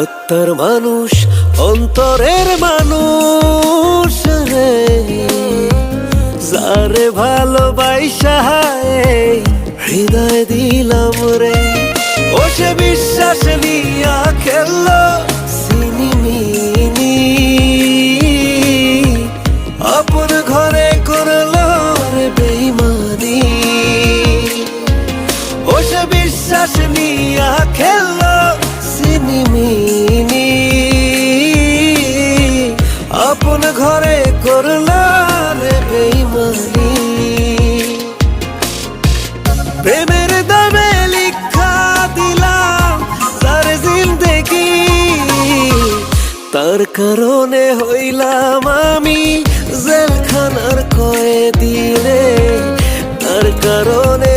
আত্মার মানুষ, অন্তরের মানুষ রে, যারে ভালোবাসা হৃদয় দিলাম রে। ও সে বিশ্বাস নিয়া খেললো সিনিমিনি, আপন ঘরে করলো রে বেইমানি। ও সে বিশ্বাস নিয়া খেললো সিনিমিনি, আপন ঘরে করলো রে বেইমানি। প্রেমের দামে লিখা দিলাম তার জিন্দেগি, তার কারণে হইলাম আমি জেলখানার কয়েদি রে, তার কারণে